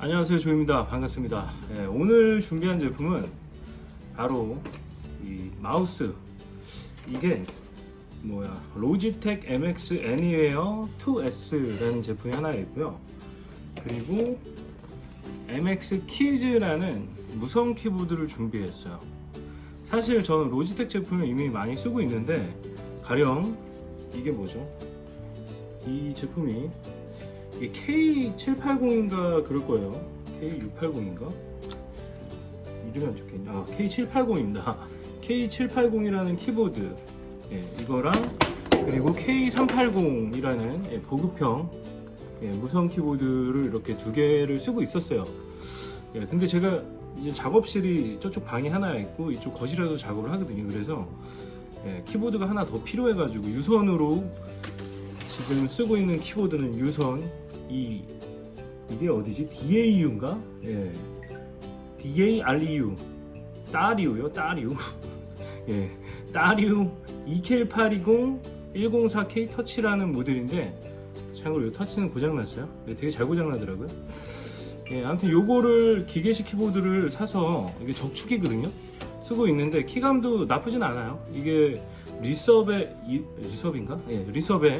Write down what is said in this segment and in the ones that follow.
안녕하세요, 조입니다. 반갑습니다. 오늘 준비한 제품은 바로 이 마우스. 이게 로지텍 MX 애니웨어 2S라는 제품이 하나 있고요. 그리고 MX 키즈라는 무선 키보드를 준비했어요. 사실 저는 로지텍 제품을 이미 많이 쓰고 있는데, 가령 이게 뭐죠? 이 제품이 이게 K780인가 그럴 거예요. K680인가? 이름이 안 좋겠냐? K780입니다. K780이라는 키보드, 이거랑 그리고 K380이라는 보급형 무선 키보드를 이렇게 두 개를 쓰고 있었어요. 근데 제가 이제 작업실이 저쪽 방이 하나 있고 이쪽 거실에서 작업을 하거든요. 그래서 키보드가 하나 더 필요해가지고 유선으로 지금 쓰고 있는 키보드는 유선 이게 어디지? DAU인가? DAREU 따리우요, 따리우. 따리우 EK820 104K 터치라는 모델인데, 참고로 이 터치는 고장났어요. 되게 잘 고장나더라고요. 아무튼 요거를 기계식 키보드를 사서, 이게 적축이거든요. 쓰고 있는데 키감도 나쁘진 않아요. 이게 리섭인가? 리섭에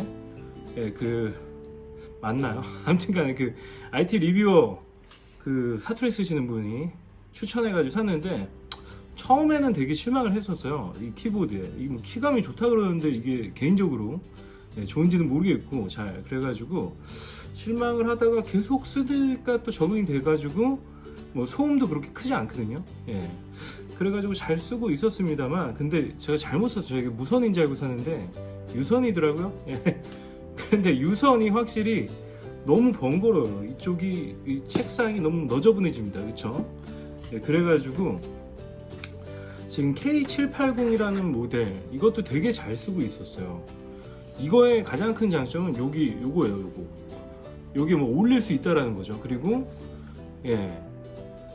맞나요? 아무튼간에 IT 리뷰어 사투리 쓰시는 분이 추천해가지고 샀는데, 처음에는 되게 실망을 했었어요. 이 키보드에 키감이 좋다 그러는데 이게 개인적으로 좋은지는 모르겠고, 그래가지고 실망을 하다가 계속 쓰니까 또 적응이 돼가지고 소음도 그렇게 크지 않거든요. 그래가지고 잘 쓰고 있었습니다만, 근데 제가 잘못 썼어요. 이게 무선인 줄 알고 샀는데 유선이더라고요. 근데 유선이 확실히 너무 번거로워요. 이 책상이 너무 너저분해집니다. 그쵸? 그래가지고 지금 K780이라는 모델, 이것도 되게 잘 쓰고 있었어요. 이거의 가장 큰 장점은 요거예요. 요게 올릴 수 있다라는 거죠. 그리고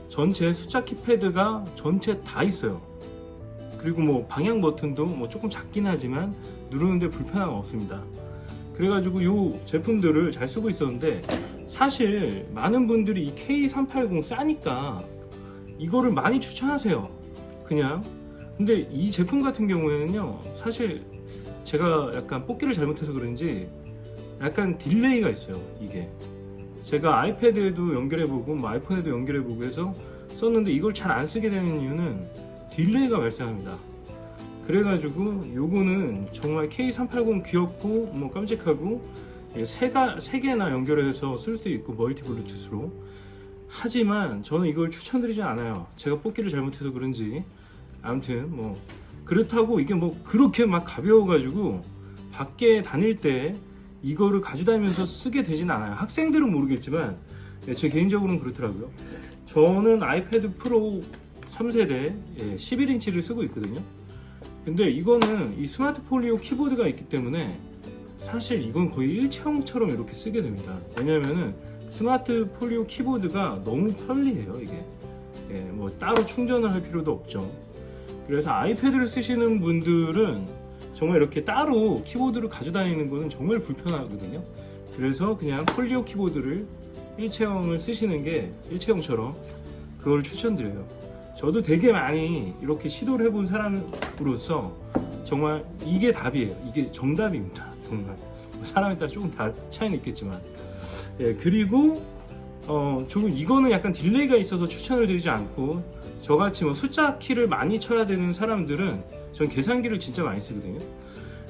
전체 숫자 키패드가 전체 다 있어요. 그리고 방향 버튼도 조금 작긴 하지만 누르는데 불편함 없습니다. 그래가지고 이 제품들을 잘 쓰고 있었는데, 사실 많은 분들이 이 K380 싸니까 이거를 많이 추천하세요. 그냥. 근데 이 제품 같은 경우에는요, 사실 제가 약간 뽑기를 잘못해서 그런지 약간 딜레이가 있어요. 이게 제가 아이패드에도 연결해보고 아이폰에도 연결해보고 해서 썼는데, 이걸 잘 안 쓰게 되는 이유는 딜레이가 발생합니다. 그래가지고 요거는 정말 K380 귀엽고 깜찍하고 세 개나 연결해서 쓸 수 있고, 멀티 블루투스로. 하지만 저는 이걸 추천드리지 않아요. 제가 뽑기를 잘못해서 그런지. 아무튼 그렇다고 이게 그렇게 막 가벼워가지고 밖에 다닐 때 이거를 가지고 다니면서 쓰게 되진 않아요. 학생들은 모르겠지만 제 개인적으로는 그렇더라고요. 저는 아이패드 프로 3세대 11인치를 쓰고 있거든요. 근데 이거는 이 스마트 폴리오 키보드가 있기 때문에 사실 이건 거의 일체형처럼 이렇게 쓰게 됩니다. 왜냐면은 스마트 폴리오 키보드가 너무 편리해요. 이게 따로 충전을 할 필요도 없죠. 그래서 아이패드를 쓰시는 분들은 정말 이렇게 따로 키보드를 가지고 다니는 것은 정말 불편하거든요. 그래서 그냥 폴리오 키보드를 일체형을 쓰시는 게, 일체형처럼 그걸 추천드려요. 저도 되게 많이 이렇게 시도를 해본 사람으로서 정말 이게 답이에요. 이게 정답입니다. 정말. 사람에 따라 조금 다 차이는 있겠지만. 그리고 조금 이거는 약간 딜레이가 있어서 추천을 드리지 않고, 저같이 숫자 키를 많이 쳐야 되는 사람들은, 전 계산기를 진짜 많이 쓰거든요.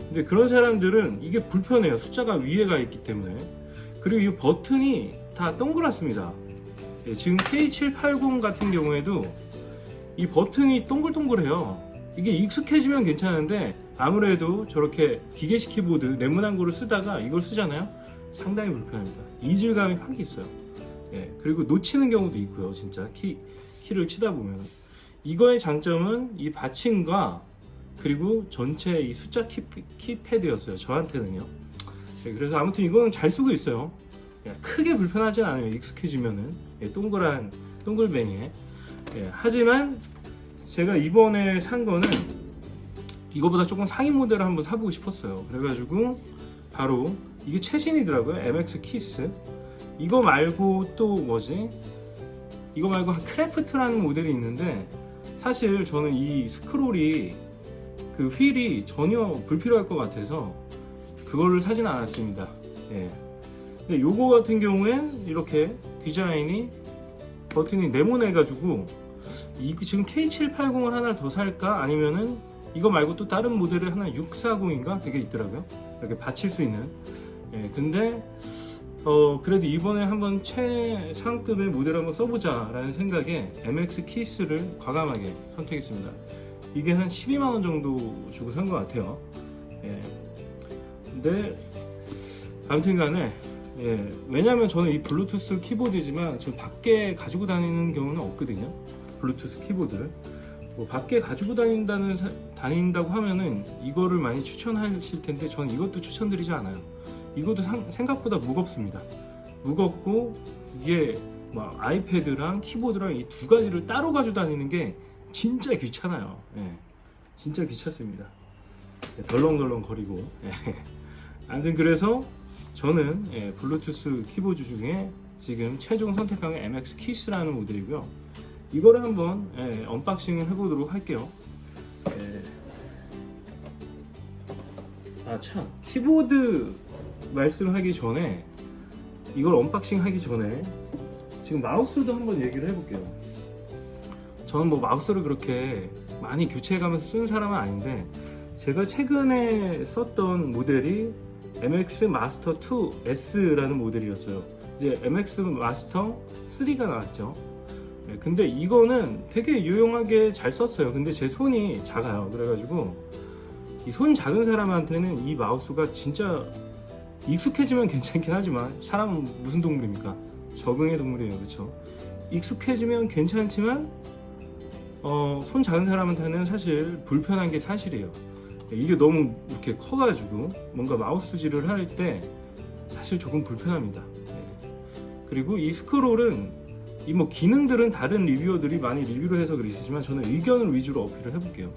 근데 그런 사람들은 이게 불편해요. 숫자가 위에가 있기 때문에. 그리고 이 버튼이 다 동그랗습니다. 지금 K780 같은 경우에도 이 버튼이 동글동글해요. 이게 익숙해지면 괜찮은데, 아무래도 저렇게 기계식 키보드 네모난 거를 쓰다가 이걸 쓰잖아요. 상당히 불편합니다. 이질감이 확 있어요. 그리고 놓치는 경우도 있고요. 진짜 키를 치다 보면. 이거의 장점은 이 받침과 그리고 전체 이 숫자 키패드였어요. 저한테는요. 그래서 아무튼 이거는 잘 쓰고 있어요. 크게 불편하진 않아요. 익숙해지면은. 동그란 동글뱅이에. 하지만 제가 이번에 산 거는 이거보다 조금 상위 모델을 한번 사보고 싶었어요. 그래가지고 바로 이게 최신이더라고요. MX 키스. 이거 말고 또 뭐지? 이거 말고 한 크래프트라는 모델이 있는데, 사실 저는 이 스크롤이 그 휠이 전혀 불필요할 것 같아서 그거를 사지는 않았습니다. 예. 근데 요거 같은 경우엔 이렇게 디자인이 버튼이 네모내가지고 지금 K780을 하나 더 살까? 아니면은 이거 말고 또 다른 모델을 하나 640인가? 그게 있더라고요. 이렇게 받칠 수 있는. 예, 근데 그래도 이번에 한번 최상급의 모델을 한번 써보자 라는 생각에 MX 키스를 과감하게 선택했습니다. 이게 한 12만원 정도 주고 산 것 같아요. 예. 근데 아무튼 간에, 예, 왜냐면 저는 이 블루투스 키보드지만 저 밖에 가지고 다니는 경우는 없거든요. 블루투스 키보드를 뭐 밖에 가지고 다닌다고 하면은 이거를 많이 추천하실 텐데, 저는 이것도 추천드리지 않아요. 이것도 생각보다 무겁습니다. 무겁고 이게 막 아이패드랑 키보드랑 이 두 가지를 따로 가지고 다니는 게 진짜 귀찮아요. 예, 진짜 귀찮습니다. 덜렁덜렁 거리고. 예. 아무튼 그래서 저는, 예, 블루투스 키보드 중에 지금 최종 선택한 게 MX 키스라는 모델이고요. 이거를 한번, 예, 언박싱을 해보도록 할게요. 예. 아 참, 키보드 말씀하기 전에, 이걸 언박싱 하기 전에 지금 마우스도 한번 얘기를 해볼게요. 저는 뭐 마우스를 그렇게 많이 교체해가면서 쓰는 사람은 아닌데, 제가 최근에 썼던 모델이 MX 마스터 2 S라는 모델이었어요. 이제 MX 마스터 3가 나왔죠. 네, 근데 이거는 되게 유용하게 잘 썼어요. 근데 제 손이 작아요. 그래가지고 이 손 작은 사람한테는 이 마우스가 진짜, 익숙해지면 괜찮긴 하지만 사람은 무슨 동물입니까? 적응의 동물이에요. 그렇죠? 익숙해지면 괜찮지만 손 작은 사람한테는 사실 불편한 게 사실이에요. 이게 너무 이렇게 커가지고 뭔가 마우스질을 할 때 사실 조금 불편합니다. 그리고 이 스크롤은 이 뭐 기능들은 다른 리뷰어들이 많이 리뷰를 해서 그러시지만 저는 의견을 위주로 어필을 해볼게요.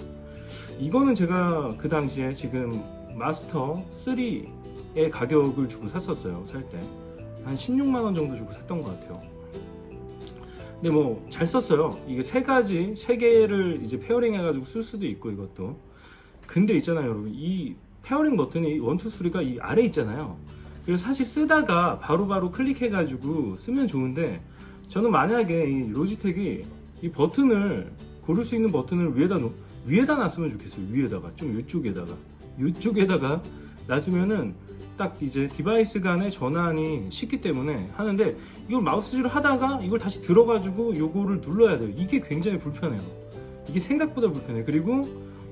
이거는 제가 그 당시에 지금 마스터 3의 가격을 주고 샀었어요. 살 때 한 16만원 정도 주고 샀던 것 같아요. 근데 뭐 잘 썼어요. 이게 세 개를 이제 페어링 해가지고 쓸 수도 있고 이것도. 근데 있잖아요, 여러분. 이 페어링 버튼이 1, 2, 3가 이 아래 있잖아요. 그래서 사실 쓰다가 바로바로 클릭해가지고 쓰면 좋은데, 저는 만약에 이 로지텍이 이 버튼을, 고를 수 있는 버튼을 위에다 놨으면 좋겠어요. 위에다가. 좀 이쪽에다가 놨으면은 딱 이제 디바이스 간의 전환이 쉽기 때문에 하는데, 이걸 마우스질을 하다가 이걸 다시 들어가지고 요거를 눌러야 돼요. 이게 굉장히 불편해요. 이게 생각보다 불편해요. 그리고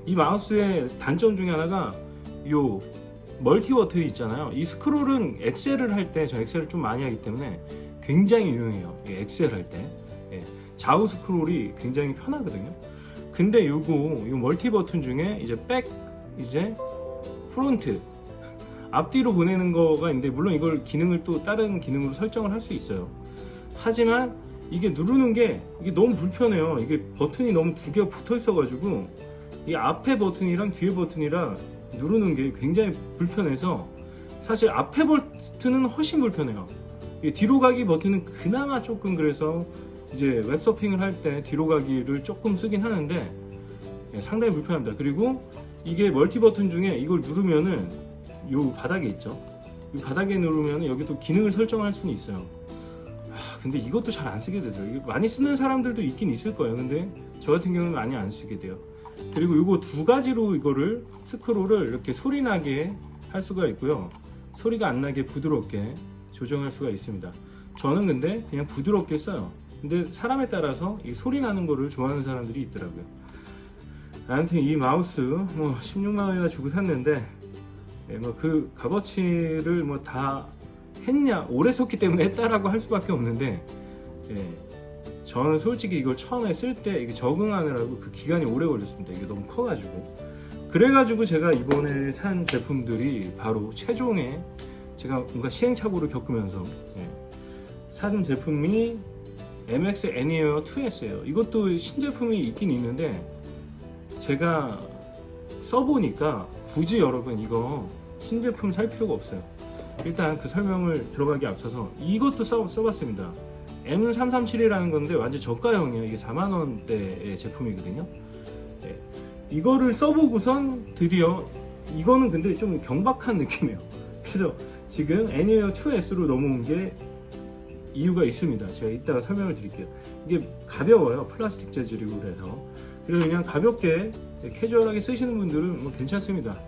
이 마우스의 단점 중에 하나가 요 멀티 버튼이 있잖아요. 이 스크롤은 엑셀을 할 때, 저 엑셀을 좀 많이 하기 때문에 굉장히 유용해요. 엑셀 할 때. 예, 좌우 스크롤이 굉장히 편하거든요. 근데 요 멀티 버튼 중에 이제 백, 이제 프론트, 앞뒤로 보내는 거가 있는데, 물론 이걸 기능을 또 다른 기능으로 설정을 할 수 있어요. 하지만 이게 누르는 게 이게 너무 불편해요. 이게 버튼이 너무 두 개가 붙어 있어가지고 이 앞에 버튼이랑 뒤에 버튼이랑 누르는 게 굉장히 불편해서, 사실 앞에 버튼은 훨씬 불편해요. 뒤로 가기 버튼은 그나마 조금, 그래서 이제 웹서핑을 할 때 뒤로 가기를 조금 쓰긴 하는데 상당히 불편합니다. 그리고 이게 멀티 버튼 중에 이걸 누르면은 요 바닥에 있죠. 이 바닥에 누르면 여기 또 기능을 설정할 수는 있어요. 근데 이것도 잘 안 쓰게 되더라고요. 많이 쓰는 사람들도 있긴 있을 거예요. 근데 저 같은 경우는 많이 안 쓰게 돼요. 그리고 이거 두 가지로 이거를, 스크롤을 이렇게 소리 나게 할 수가 있고요, 소리가 안 나게 부드럽게 조정할 수가 있습니다. 저는 근데 그냥 부드럽게 써요. 근데 사람에 따라서 이 소리 나는 거를 좋아하는 사람들이 있더라고요. 아무튼 이 마우스 뭐 16만원이나 주고 샀는데, 뭐 그 값어치를 뭐 다 했냐, 오래 썼기 때문에 했다라고 할 수밖에 없는데, 저는 솔직히 이걸 처음에 쓸 때 이게 적응하느라고 그 기간이 오래 걸렸습니다. 이게 너무 커가지고. 그래가지고 제가 이번에 산 제품들이 바로 최종에 제가 뭔가 시행착오를 겪으면서 산 제품이 MX Anywhere 2S예요. 이것도 신제품이 있긴 있는데, 제가 써보니까 굳이 여러분 이거 신제품 살 필요가 없어요. 일단 그 설명을 들어가기 앞서서 이것도 써봤습니다. M337이라는 건데 완전 저가형이에요. 이게 4만원대의 제품이거든요. 네. 이거를 써보고선 드디어 이거는 근데 좀 경박한 느낌이에요. 그래서 지금 애니웨어 2S로 넘어온 게 이유가 있습니다. 제가 이따가 설명을 드릴게요. 이게 가벼워요. 플라스틱 재질이고 그래서 그냥 가볍게 캐주얼하게 쓰시는 분들은 뭐 괜찮습니다.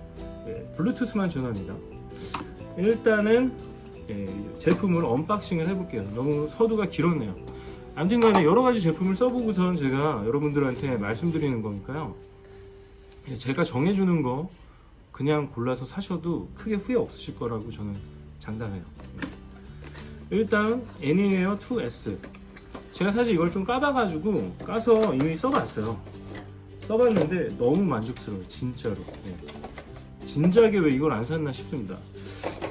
예, 블루투스만 전화합니다. 일단은 제품을 언박싱을 해볼게요. 너무 서두가 길었네요. 아무튼 간에 여러가지 제품을 써보고선 제가 여러분들한테 말씀드리는 거니까요. 제가 정해주는 거 그냥 골라서 사셔도 크게 후회 없으실 거라고 저는 장담해요. 일단 애니웨어 2S, 제가 사실 이걸 좀 까봐가지고 까서 이미 써봤어요. 써봤는데 너무 만족스러워요. 진짜로. 진작에 왜 이걸 안 샀나 싶습니다.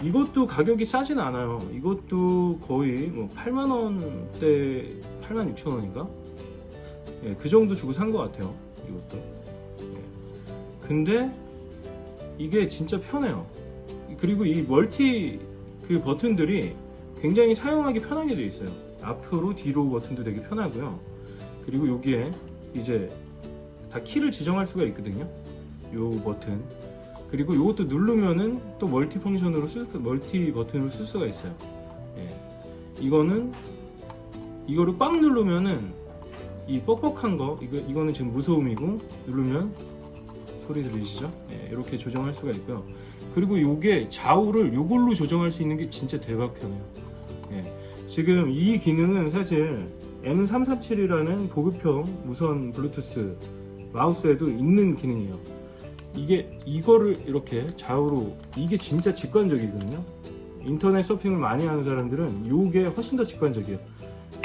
이것도 가격이 싸진 않아요. 이것도 거의 뭐 8만원대 86,000원인가? 그 정도 주고 산 것 같아요. 이것도. 근데 이게 진짜 편해요. 그리고 이 멀티 그 버튼들이 굉장히 사용하기 편하게 되어 있어요. 앞으로 뒤로 버튼도 되게 편하고요. 그리고 여기에 이제 다 키를 지정할 수가 있거든요. 요 버튼. 그리고 이것도 누르면은 또 멀티 펑션으로 멀티 버튼으로 쓸 수가 있어요. 이거를 꽉 누르면은 이 뻑뻑한 거 이거는 지금 무소음이고 누르면 소리 들리시죠? 이렇게 조정할 수가 있고요. 그리고 요게 좌우를 요걸로 조정할 수 있는 게 진짜 대박 편해요. 지금 이 기능은 사실 M337이라는 고급형 무선 블루투스 마우스에도 있는 기능이에요. 이거를 이렇게 좌우로, 이게 진짜 직관적이거든요. 인터넷 서핑을 많이 하는 사람들은 요게 훨씬 더 직관적이에요.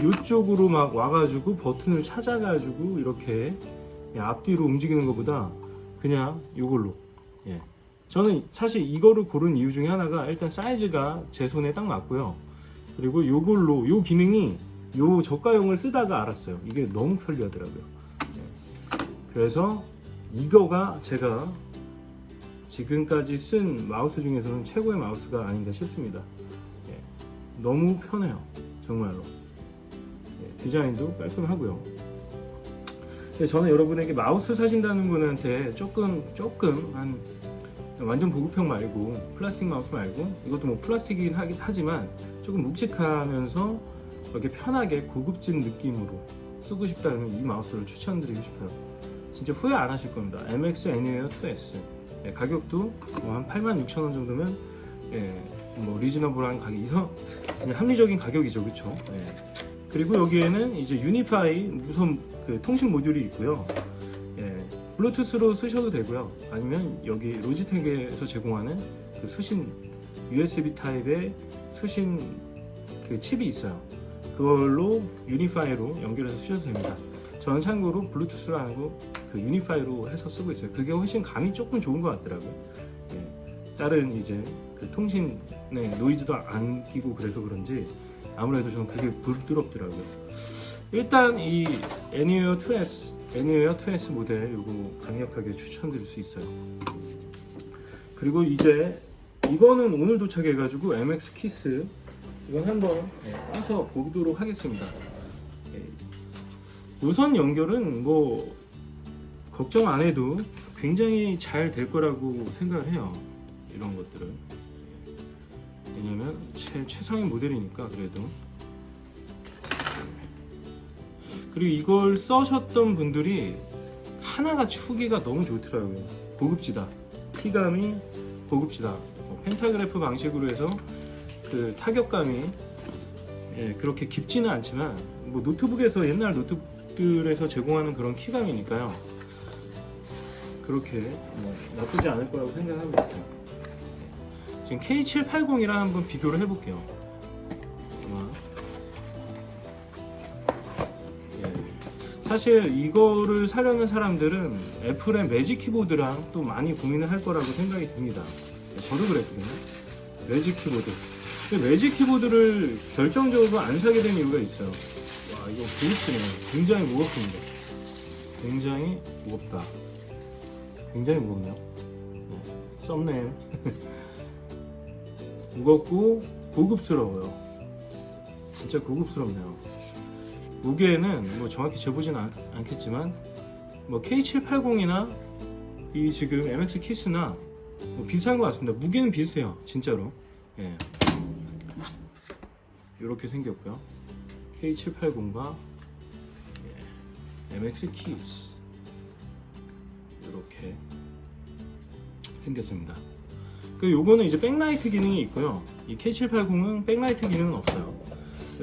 요쪽으로 막 와가지고 버튼을 찾아가지고 이렇게 앞뒤로 움직이는 것보다 그냥 요걸로. 저는 사실 이거를 고른 이유 중에 하나가 일단 사이즈가 제 손에 딱 맞고요. 그리고 요걸로, 요 기능이 요 저가용을 쓰다가 알았어요. 이게 너무 편리하더라고요. 그래서 이거가 제가 지금까지 쓴 마우스 중에서는 최고의 마우스가 아닌가 싶습니다. 너무 편해요. 정말로. 디자인도 깔끔하고요. 저는 여러분에게 마우스 사신다는 분한테 조금 한 완전 보급형 말고 플라스틱 마우스 말고, 이것도 뭐 플라스틱이긴 하지만 조금 묵직하면서 이렇게 편하게 고급진 느낌으로 쓰고 싶다면 이 마우스를 추천드리고 싶어요. 진짜 후회 안 하실 겁니다. MX 애니웨어 2S. 가격도 한 86,000원 정도면 뭐 리즈너블한 가격, 그냥 합리적인 가격이죠. 그쵸? 그리고 여기에는 이제 유니파이 무선 그 통신 모듈이 있고요. 블루투스로 쓰셔도 되고요. 아니면 여기 로지텍에서 제공하는 그 수신 USB 타입의 수신 그 칩이 있어요. 그걸로 유니파이로 연결해서 쓰셔도 됩니다. 저는 참고로 블루투스로 안 하고 그 유니파이로 해서 쓰고 있어요. 그게 훨씬 감이 조금 좋은 것 같더라고요. 다른 이제 그 통신에 노이즈도 안 끼고 그래서 그런지 아무래도 저는 그게 부드럽더라고요. 일단 이 애니웨어 2S 모델 요거 강력하게 추천드릴 수 있어요. 그리고 이제 이거는 오늘 도착해가지고 MX 키스 이건 한번 까서 보도록 하겠습니다. 무선 연결은 뭐 걱정 안 해도 굉장히 잘 될 거라고 생각을 해요. 이런 것들은. 왜냐면 최상위 모델이니까 그래도. 그리고 이걸 써셨던 분들이 하나같이 후기가 너무 좋더라고요. 고급지다. 피감이 고급지다. 펜타그래프 방식으로 해서 그 타격감이 그렇게 깊지는 않지만 뭐 노트북에서 옛날 노트북들에서 제공하는 그런 키감이니까요. 그렇게 뭐 나쁘지 않을 거라고 생각하고 있어요. 지금 K780이랑 한번 비교를 해볼게요. 사실 이거를 사려는 사람들은 애플의 매직 키보드랑 또 많이 고민을 할 거라고 생각이 듭니다. 저도 그랬거든요. 매직 키보드. 근데 매직 키보드를 결정적으로 안 사게 된 이유가 있어요. 와, 이거 고급지네요. 굉장히 무겁습니다. 굉장히 무겁다. 굉장히 무겁네요. 썸네일. 무겁고 고급스러워요. 진짜 고급스럽네요. 무게는 뭐 정확히 재보진 않겠지만 뭐 K780이나 이 지금 MX 키스나 뭐 비슷한 것 같습니다. 무게는 비슷해요, 진짜로. 예. 이렇게 생겼고요. K780과 MX 키스 이렇게 생겼습니다. 그 요거는 이제 백라이트 기능이 있고요. 이 K780은 백라이트 기능은 없어요.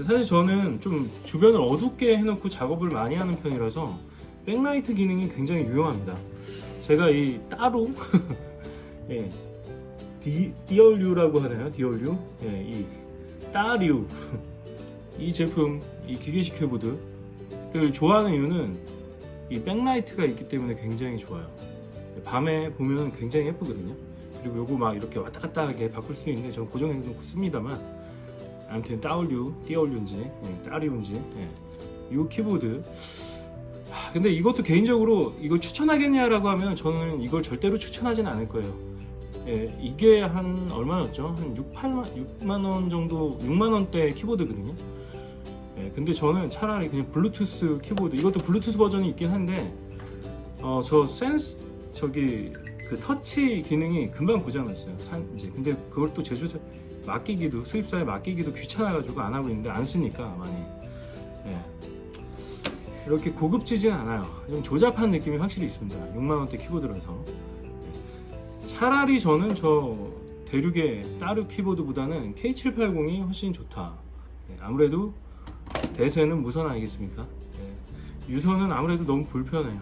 사실 저는 좀 주변을 어둡게 해놓고 작업을 많이 하는 편이라서 백라이트 기능이 굉장히 유용합니다. 제가 이 따로 예, 디얼류라고 하나요? 디얼류? 예, 이 따류 이 제품, 이 기계식 키보드를 좋아하는 이유는 이 백라이트가 있기 때문에 굉장히 좋아요. 밤에 보면 굉장히 예쁘거든요. 그리고 요거 막 이렇게 왔다 갔다 하게 바꿀 수 있는데 저는 고정해 놓고 씁니다만, 아무튼 띠얼류인지 따리운지 이 키보드. 근데 이것도 개인적으로 이걸 추천하겠냐라고 하면 저는 이걸 절대로 추천하진 않을 거예요. 예, 이게 한 얼마였죠? 한 6만 원 정도, 6만 원대 키보드거든요. 예, 근데 저는 차라리 그냥 블루투스 키보드, 이것도 블루투스 버전이 있긴 한데 저기 그 터치 기능이 금방 고장났어요. 근데 그걸 또 제조사 맡기기도, 수입사에 맡기기도 귀찮아가지고 안 하고 있는데, 안 쓰니까 많이. 예. 이렇게 고급지진 않아요. 좀 조잡한 느낌이 확실히 있습니다. 6만원대 키보드라서. 차라리 저는 저 대륙의 따르 키보드보다는 K780이 훨씬 좋다. 아무래도 대세는 무선 아니겠습니까? 유선은 아무래도 너무 불편해요.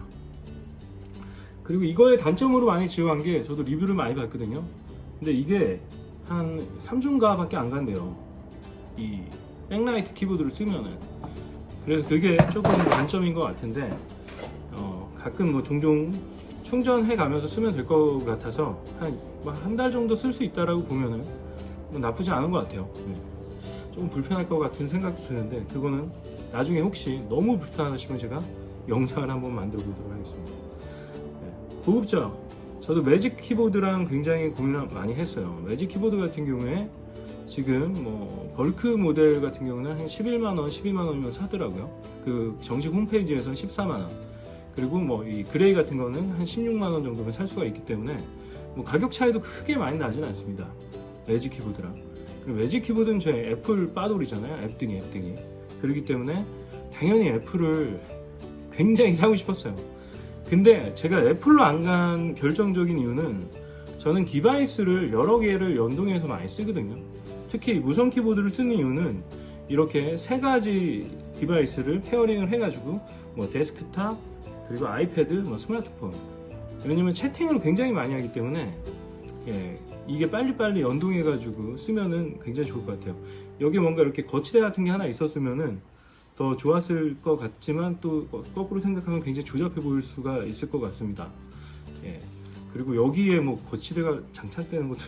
그리고 이거의 단점으로 많이 지어간 게, 저도 리뷰를 많이 봤거든요. 근데 이게 한 3중가 밖에 안 간대요, 이 백라이트 키보드를 쓰면은. 그래서 그게 조금 단점인 것 같은데, 가끔 뭐 종종 충전해 가면서 쓰면 될 것 같아서 한 달 정도 쓸 수 있다라고 보면은 뭐 나쁘지 않은 것 같아요. 조금 불편할 것 같은 생각도 드는데, 그거는 나중에 혹시 너무 불편하시면 제가 영상을 한번 만들어 보도록 하겠습니다. 고급져. 저도 매직 키보드랑 굉장히 고민을 많이 했어요. 매직 키보드 같은 경우에 지금 뭐 벌크 모델 같은 경우는 한 11만원, 12만원이면 사더라고요. 그 정식 홈페이지에서는 14만원. 그리고 뭐 이 그레이 같은 거는 한 16만원 정도면 살 수가 있기 때문에 뭐 가격 차이도 크게 많이 나진 않습니다. 매직 키보드랑. 그리고 매직 키보드는 제 애플 빠돌이잖아요. 앱등이. 그렇기 때문에 당연히 애플을 굉장히 사고 싶었어요. 근데 제가 애플로 안 간 결정적인 이유는, 저는 디바이스를 여러 개를 연동해서 많이 쓰거든요. 특히 무선 키보드를 쓰는 이유는 이렇게 세 가지 디바이스를 페어링을 해가지고 뭐 데스크탑, 그리고 아이패드, 뭐 스마트폰. 왜냐면 채팅을 굉장히 많이 하기 때문에 이게 빨리빨리 연동해가지고 쓰면은 굉장히 좋을 것 같아요. 여기 뭔가 이렇게 거치대 같은 게 하나 있었으면은 더 좋았을 것 같지만, 또 거꾸로 생각하면 굉장히 조잡해 보일 수가 있을 것 같습니다. 그리고 여기에 뭐 거치대가 장착되는 것도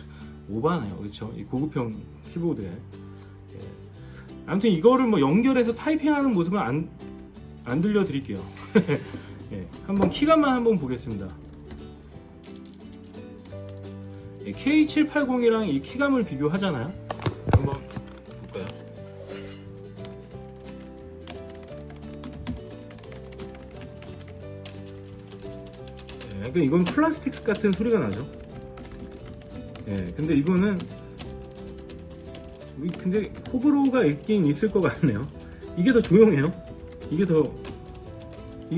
오바네요. 그렇죠? 이 고급형 키보드에. 아무튼 이거를 뭐 연결해서 타이핑하는 모습은 안 들려드릴게요. 한번 키감만 한번 보겠습니다. K780이랑 이 키감을 비교하잖아요. 한번 볼까요? 그러니까 이건 플라스틱 같은 소리가 나죠. 근데 이거는 근데 호불호가 있긴 있을 것 같네요. 이게 더 조용해요. 이게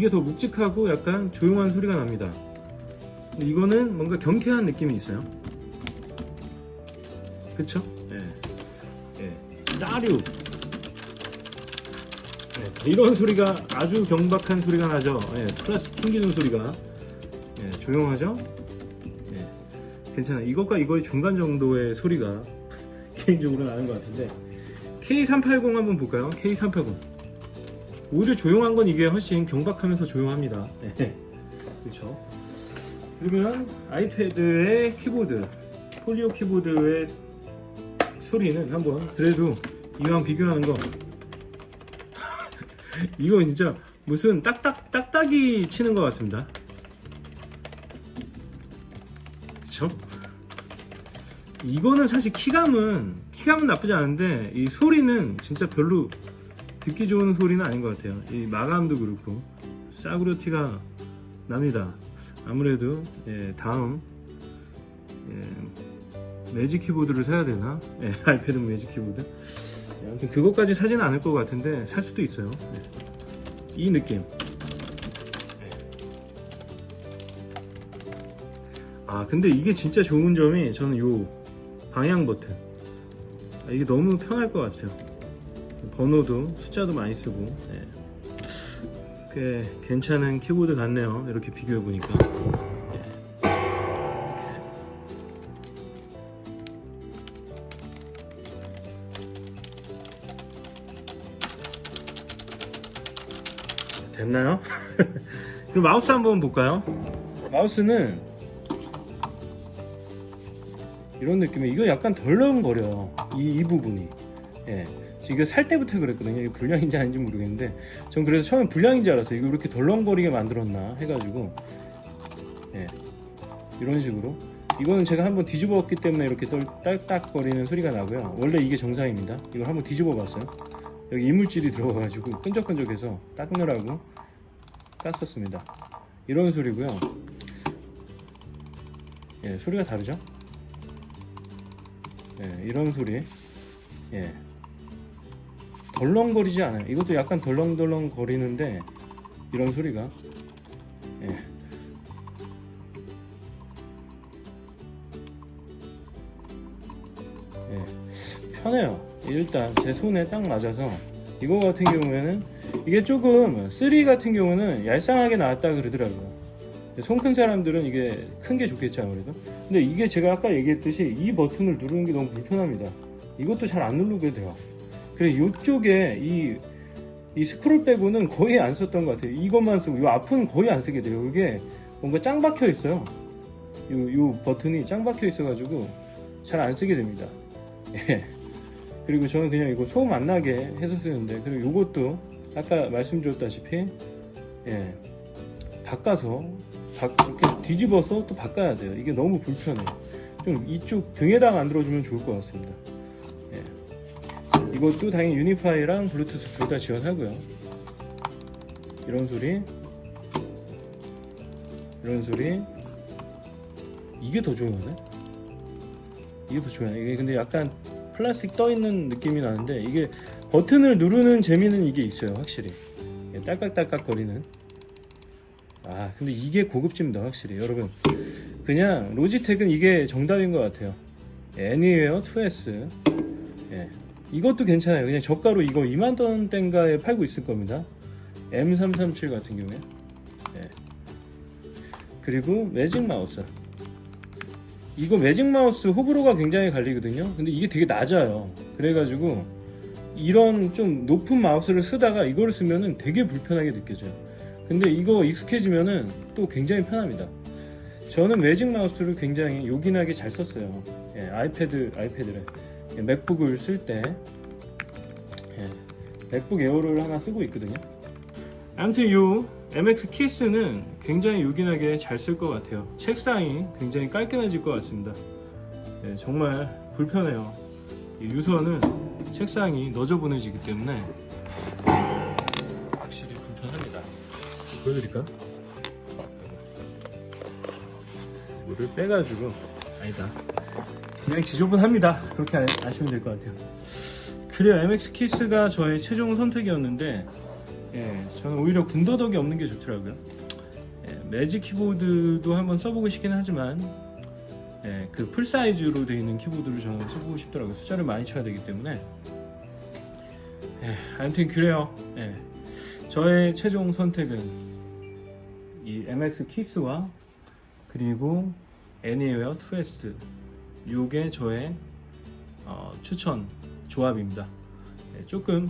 더 묵직하고 약간 조용한 소리가 납니다. 근데 이거는 뭔가 경쾌한 느낌이 있어요. 그쵸? 따류. 이런 소리가, 아주 경박한 소리가 나죠. 플라스틱 튕기는 소리가. 조용하죠? 괜찮아요. 이것과 이거의 중간 정도의 소리가 개인적으로 나는 것 같은데, K380 한번 볼까요? K380. 오히려 조용한 건 이게 훨씬 경박하면서 조용합니다. 그렇죠. 그러면 아이패드의 키보드, 폴리오 키보드의 소리는 한번, 그래도 이왕 비교하는 거 이거 진짜 무슨 딱딱이 치는 것 같습니다. 그쵸? 이거는 사실 키감은 나쁘지 않은데, 이 소리는 진짜 별로 듣기 좋은 소리는 아닌 것 같아요. 이 마감도 그렇고 싸구려 티가 납니다. 아무래도 다음 매직 키보드를 사야 되나? 아이패드 매직 키보드. 아무튼 그것까지 사지는 않을 것 같은데 살 수도 있어요. 이 느낌. 아 근데 이게 진짜 좋은 점이 저는 요 방향 버튼. 이게 너무 편할 것 같아요. 번호도 숫자도 많이 쓰고 꽤 괜찮은 키보드 같네요. 이렇게 비교해 보니까. 됐나요? 그럼 마우스 한번 볼까요? 마우스는 이런 느낌이에요. 이거 약간 덜렁거려요. 이 부분이. 이거 살 때부터 그랬거든요. 이거 불량인지 아닌지 모르겠는데 전 그래서 처음에 불량인 줄 알았어요. 이거 이렇게 덜렁거리게 만들었나 해가지고 이런 식으로. 이거는 제가 한번 뒤집었기 때문에 이렇게 딸딱거리는 소리가 나고요. 원래 이게 정상입니다. 이걸 한번 뒤집어 봤어요. 여기 이물질이 들어가가지고 끈적끈적해서 닦느라고 깠었습니다. 이런 소리고요. 소리가 다르죠? 이런 소리. 덜렁거리지 않아요. 이것도 약간 덜렁덜렁 거리는데 이런 소리가 편해요. 일단 제 손에 딱 맞아서. 이거 같은 경우에는 이게 조금 3 같은 경우는 얄쌍하게 나왔다 그러더라고요. 손 큰 사람들은 이게 큰 게 좋겠죠 아무래도. 근데 이게 제가 아까 얘기했듯이 이 버튼을 누르는 게 너무 불편합니다. 이것도 잘 안 누르게 돼요. 그래서 이쪽에 이 스크롤 빼고는 거의 안 썼던 것 같아요. 이것만 쓰고 이 앞은 거의 안 쓰게 돼요. 이게 뭔가 짱 박혀 있어요. 이 버튼이 짱 박혀 있어 가지고 잘 안 쓰게 됩니다. 그리고 저는 그냥 이거 소음 안 나게 해서 쓰는데, 그리고 이것도 아까 말씀드렸다시피 바꿔서 이렇게 뒤집어서 또 바꿔야 돼요. 이게 너무 불편해요. 좀 이쪽 등에다 만들어주면 좋을 것 같습니다. 이것도 당연히 유니파이랑 블루투스 둘 다 지원하고요. 이런 소리, 이런 소리. 이게 더 조용하네? 이게 더 조용하네. 이게 근데 약간 플라스틱 떠있는 느낌이 나는데, 이게 버튼을 누르는 재미는 이게 있어요. 확실히 딸깍딸깍 거리는. 근데 이게 고급집니다. 확실히 여러분, 그냥 로지텍은 이게 정답인 것 같아요. 애니웨어 2S. 이것도 괜찮아요. 그냥 저가로 이거 2만원대인가에 팔고 있을 겁니다. M337 같은 경우에. 그리고 매직 마우스. 이거 매직 마우스 호불호가 굉장히 갈리거든요. 근데 이게 되게 낮아요. 그래가지고 이런 좀 높은 마우스를 쓰다가 이거를 쓰면은 되게 불편하게 느껴져요. 근데 이거 익숙해지면은 또 굉장히 편합니다. 저는 매직 마우스를 굉장히 요긴하게 잘 썼어요. 아이패드래. 맥북을 쓸 때 맥북 에어를 하나 쓰고 있거든요. 아무튼 이 MX 키스는 굉장히 요긴하게 잘 쓸 것 같아요. 책상이 굉장히 깔끔해질 것 같습니다. 정말 불편해요. 유선은 책상이 너저분해지기 때문에 확실히 불편합니다. 보여드릴까요? 물을 빼가지고, 아니다, 그냥 지저분합니다. 그렇게 아시면 될 것 같아요. 그래요, MX 키스가 저의 최종 선택이었는데 저는 오히려 군더더기 없는 게 좋더라고요. 매직 키보드도 한번 써보고 싶긴 하지만 그 풀사이즈로 되어 있는 키보드를 저는 써보고 싶더라고요. 숫자를 많이 쳐야 되기 때문에. 아무튼 그래요. 저의 최종 선택은 이 MX 키스와 그리고 애니웨어 2S, 요게 저의 추천 조합입니다. 조금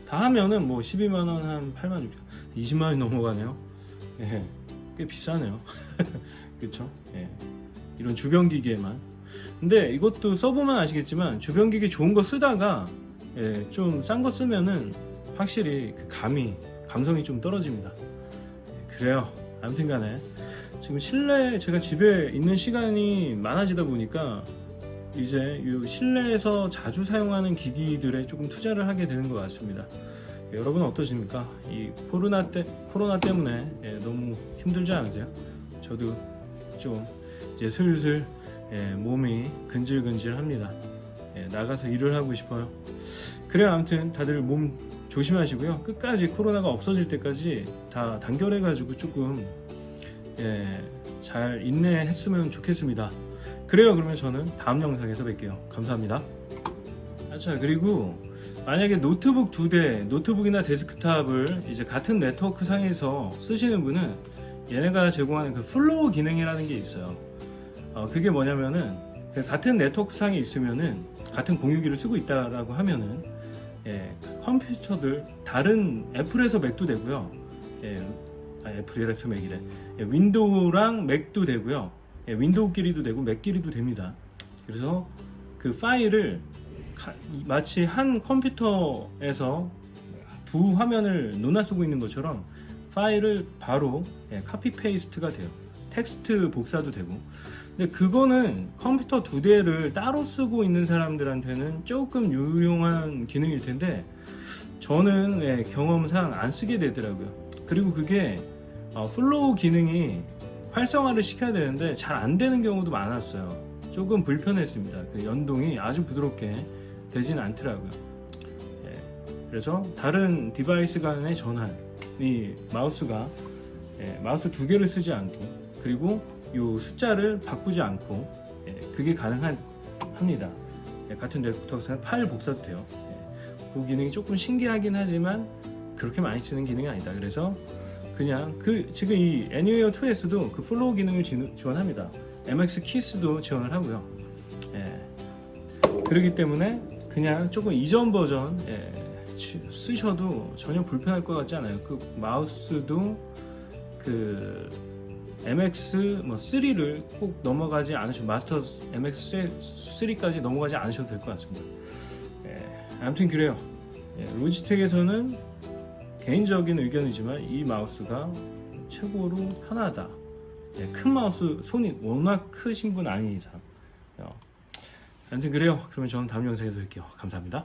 다 하면은 뭐 12만원, 한 8만 6천, 20만원이 넘어가네요. 꽤 비싸네요. 그쵸? 이런 주변기기에만. 근데 이것도 써보면 아시겠지만 주변기기 좋은 거 쓰다가 좀 싼 거 쓰면은 확실히 그 감성이 좀 떨어집니다. 그래요. 아무튼 간에 지금 제가 집에 있는 시간이 많아지다 보니까 이제 이 실내에서 자주 사용하는 기기들에 조금 투자를 하게 되는 것 같습니다. 여러분 어떠십니까? 이 코로나 때문에 너무 힘들지 않으세요? 저도 좀 이제 슬슬 몸이 근질근질합니다. 나가서 일을 하고 싶어요. 그래요. 아무튼 다들 몸 조심하시고요. 끝까지 코로나가 없어질 때까지 다 단결해가지고 조금 잘 인내했으면 좋겠습니다. 그래요. 그러면 저는 다음 영상에서 뵐게요. 감사합니다. 자, 그리고 만약에 노트북 2대, 노트북이나 데스크탑을 이제 같은 네트워크 상에서 쓰시는 분은 얘네가 제공하는 그 플로우 기능이라는 게 있어요. 그게 뭐냐면은 같은 네트워크 상에 있으면은 같은 공유기를 쓰고 있다라고 하면은 컴퓨터들 다른 애플에서 맥도 되고요. 애플이라서 맥이래. 윈도우랑 맥도 되고요. 윈도우끼리도 되고 맥끼리도 됩니다. 그래서 그 파일을 마치 한 컴퓨터에서 두 화면을 논아 쓰고 있는 것처럼 파일을 바로 카피 페이스트가 돼요. 텍스트 복사도 되고. 근데 그거는 컴퓨터 2대를 따로 쓰고 있는 사람들한테는 조금 유용한 기능일 텐데 저는 경험상 안 쓰게 되더라고요. 그리고 그게 플로우 기능이 활성화를 시켜야 되는데 잘 안 되는 경우도 많았어요. 조금 불편했습니다. 그 연동이 아주 부드럽게 되지는 않더라고요. 그래서 다른 디바이스 간의 전환이 마우스가 마우스 2개를 쓰지 않고 그리고 이 숫자를 바꾸지 않고 그게 가능합니다. 같은 데스크톱에서는 파일 복사도 돼요. 그 기능이 조금 신기하긴 하지만 그렇게 많이 쓰는 기능이 아니다. 그래서 그냥 지금 이 애니웨어 2S도 그 플로우 기능을 지원합니다. MX 키스도 지원을 하고요. 그렇기 때문에 그냥 조금 이전 버전 쓰셔도 전혀 불편할 것 같지 않아요. 그 마우스도 그 MX 3를 꼭 넘어가지 않으셔도 마스터 MX 3까지 넘어가지 않으셔도 될 것 같습니다. 아무튼 그래요. 로지텍에서는 개인적인 의견이지만 이 마우스가 최고로 편하다. 큰 마우스 손이 워낙 크신 분 아닌 이상. 아무튼 그래요. 그러면 저는 다음 영상에서 뵐게요. 감사합니다.